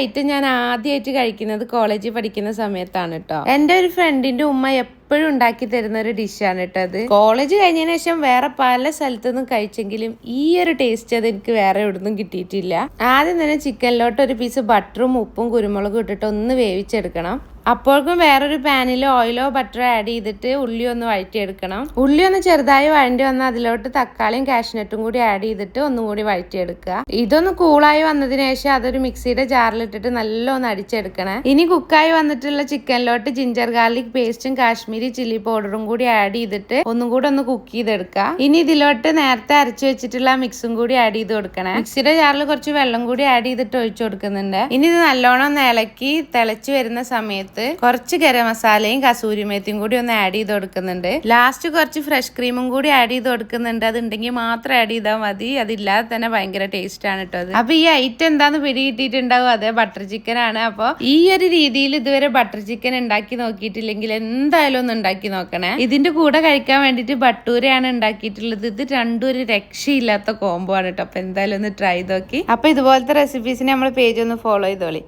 Item ഞാൻ ആദ്യമായിട്ട് കഴിക്കുന്നത് കോളേജിൽ പഠിക്കുന്ന സമയത്താണ് കേട്ടോ. എൻ്റെ ഒരു ഫ്രണ്ടിന്റെ ഉമ്മ എപ്പോഴും ഉണ്ടാക്കി തരുന്ന ഒരു ഡിഷാണ് കേട്ടോ അത്. കോളേജ് കഴിഞ്ഞതിന് ശേഷം വേറെ പല സ്ഥലത്തുനിന്നും കഴിച്ചെങ്കിലും ഈ ഒരു ടേസ്റ്റ് അത് എനിക്ക് വേറെ എവിടുന്നും കിട്ടിയിട്ടില്ല. ആദ്യം തന്നെ ചിക്കനിലോട്ട് ഒരു പീസ് ബട്ടറും ഉപ്പും കുരുമുളകും ഇട്ടിട്ട് ഒന്ന് വേവിച്ചെടുക്കണം. അപ്പോഴേക്കും വേറൊരു പാനിൽ ഓയിലോ ബട്ടറോ ആഡ് ചെയ്തിട്ട് ഉള്ളി ഒന്ന് വഴറ്റിയെടുക്കണം. ഉള്ളി ഒന്ന് ചെറുതായി വഴണ്ടി വന്നാൽ അതിലോട്ട് തക്കാളിയും കാഷ്നട്ടും കൂടി ആഡ് ചെയ്തിട്ട് ഒന്നും കൂടി വഴറ്റിയെടുക്കുക. ഇതൊന്ന് കൂളായി വന്നതിന് ശേഷം അതൊരു മിക്സിയുടെ ജാറിലിട്ടിട്ട് നല്ല ഒന്ന് അടിച്ചെടുക്കണം. ഇനി കുക്കായി വന്നിട്ടുള്ള ചിക്കനിലോട്ട് ജിഞ്ചർ ഗാർലിക് പേസ്റ്റും കാശ്മീരി ചില്ലി പൗഡറും കൂടി ആഡ് ചെയ്തിട്ട് ഒന്നും കൂടി ഒന്ന് കുക്ക് ചെയ്തെടുക്കുക. ഇനി ഇതിലോട്ട് നേരത്തെ അരച്ചു വെച്ചിട്ടുള്ള മിക്സും കൂടി ആഡ് ചെയ്ത് കൊടുക്കണം. മിക്സിയുടെ ജാറിൽ കുറച്ച് വെള്ളം കൂടി ആഡ് ചെയ്തിട്ട് ഒഴിച്ചു കൊടുക്കുന്നുണ്ട്. ഇനി ഇത് നല്ലോണം ഒന്ന് ഇളക്കി തിളച്ചു വരുന്ന സമയത്ത് കുറച്ച് ഗരം മസാലയും കസൂരി മേത്തിയും കൂടി ഒന്ന് ആഡ് ചെയ്ത് കൊടുക്കുന്നുണ്ട്. ലാസ്റ്റ് കുറച്ച് ഫ്രഷ് ക്രീമും കൂടി ആഡ് ചെയ്ത് കൊടുക്കുന്നുണ്ട്. അതുണ്ടെങ്കിൽ മാത്രം ആഡ് ചെയ്താൽ മതി, അതില്ലാതെ തന്നെ ഭയങ്കര ടേസ്റ്റ് ആണ് കേട്ടോ അത്. അപ്പൊ ഈ ഐറ്റം എന്താന്ന് പിടികിട്ടിട്ടുണ്ടാവും, അതെ ബട്ടർ ചിക്കൻ ആണ്. അപ്പൊ ഈ ഒരു രീതിയിൽ ഇതുവരെ ബട്ടർ ചിക്കൻ ഉണ്ടാക്കി നോക്കിയിട്ടില്ലെങ്കിൽ എന്തായാലും ഒന്ന് ഉണ്ടാക്കി നോക്കണേ. ഇതിന്റെ കൂടെ കഴിക്കാൻ വേണ്ടിട്ട് ബട്ടൂരയാണ് ഉണ്ടാക്കിയിട്ടുള്ളത്. ഇത് രണ്ടും ഒരു രക്ഷയില്ലാത്ത കോംബോ ആണ് കേട്ടോ. അപ്പൊ എന്തായാലും ഒന്ന് ട്രൈ നോക്കി. അപ്പൊ ഇതുപോലത്തെ റെസിപ്പീസിന് നമ്മൾ പേജ് ഒന്ന് ഫോളോ ചെയ്തോളി.